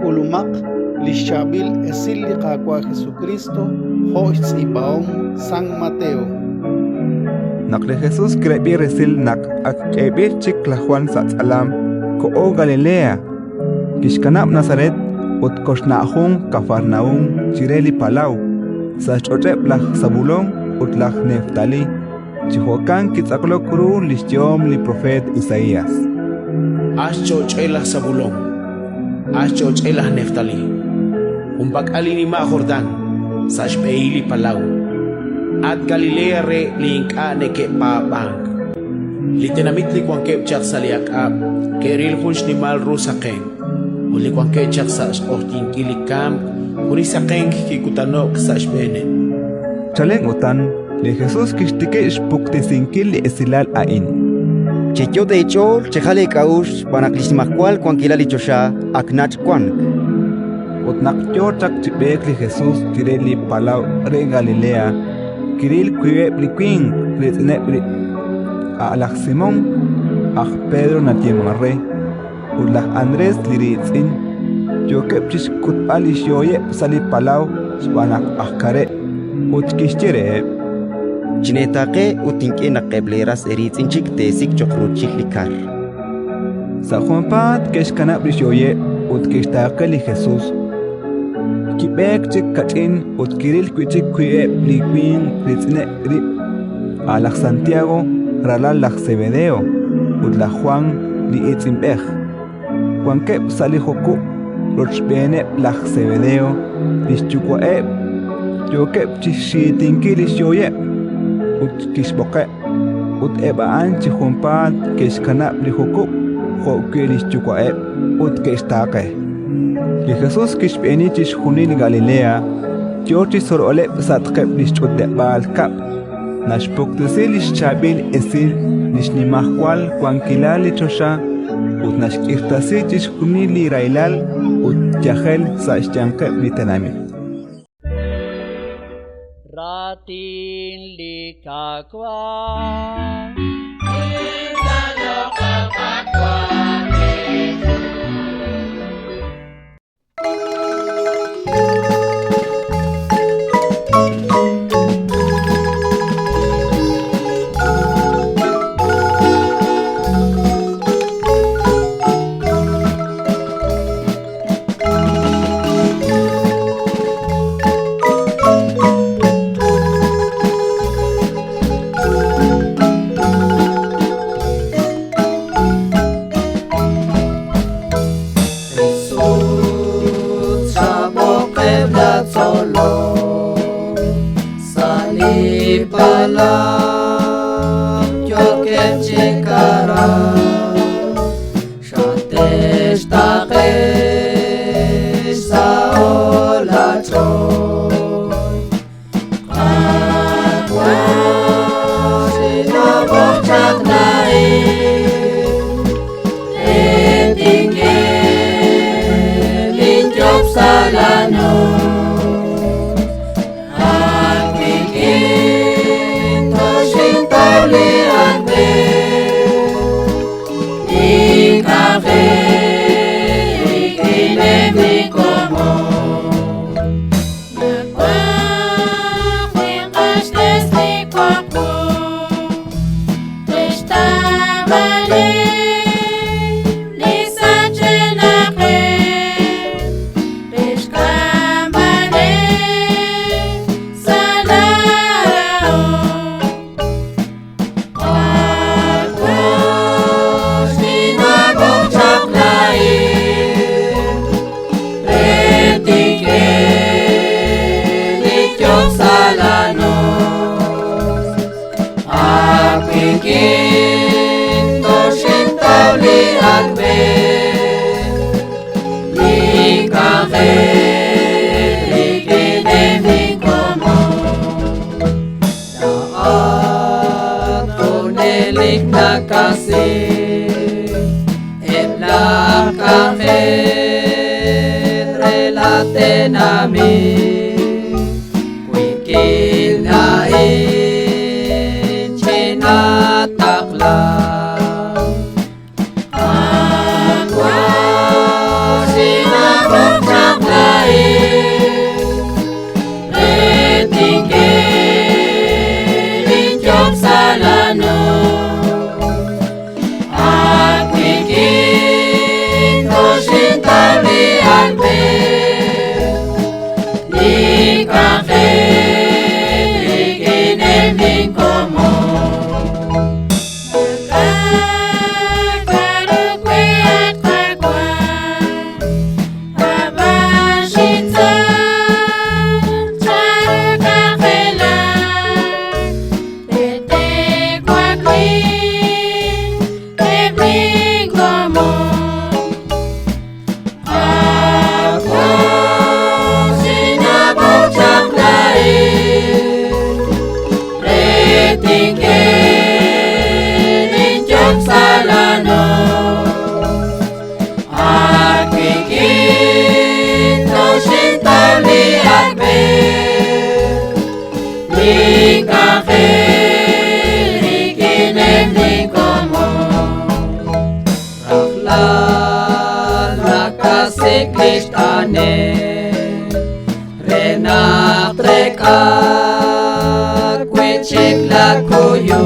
Kulumak lishabil esili kakwa Jesucristo hoits ibaom San Mateo. Nakle Jesús krebi resil nak ak kebi chik la Juan Satzalam ko o Galilea kishkanab Nazaret ut koshnahun Cafarnaum chireli Palau sachotep la Zabulón ut la Neftali chihokan kitzaklo kuru lishyom li profet Isaías. Ascho chela Zabulón, ascho chela Neftali, umbak alinima Jordán, sashpeili Palau, at Galilea re linka neke pa bang. Litenamit li kwang kepchak saliak ab, keril hunch ni mal rusakeng, uli kwang kepchak sa orting kilikam, uri sakeng kikutanok sashbene. Chaleng utan li Jesús kishtike ishpukte sinkil li esilal ain. Checho de hecho, chejale kaush, panaklismacual cuanquila lichosha, aknach cuanc. Utnakyo chak chibek li Jesús tireli Palau re Galilea, kiril kuye pliquin, ritnepri. Alak Simón, ak Pedro natiemarre, ulak Andrés liritzin, yo kepchis kut alish yoye sali Palau, spanak akare, utkishtere. Chinetake utinke nakebleras eritinchik tesik chokruchik likar. Sa Juan Pat keshkanab yoye utkishtake li Jesús. Kibek chik katin utkiril kuichik kuye pliquin ritzne rip. Alak Santiago ralal lak Zebedeo utla Juan li itzimbej. Juan kep sali joku rochbene lak Zebedeo lishchukwaeb. Yo kep chishitinkilis yoye ut kishboke ut eba anchi humpat kishkanab li huku ho kilis chukwaeb ut kishtake li Jesús kishbeni chish hunil Galilea yochi sorole satkeb lishchut debal kap nashpuktesil chabil esil nishnimahkwal kwankilal lichosha ut nashkirtasi chish hunil railal ut yahel sashchankeb litenami Ratin likakwa Palam joket chekara shatesh takesh saola choy akwa sinabok chaknai etinge linjop salano Takla, aqua shintali albe Likahe Likinem linkomo Karukwe at kakwa Abashita Charukahela Tete kwakwi Eblinkomo Ako sinabog saklain Retingke Ninjok salano Akikito shintali albe Likahe Likinem linkomo Raklan rakasik listane Renak trek ak Kwitsik lakuyu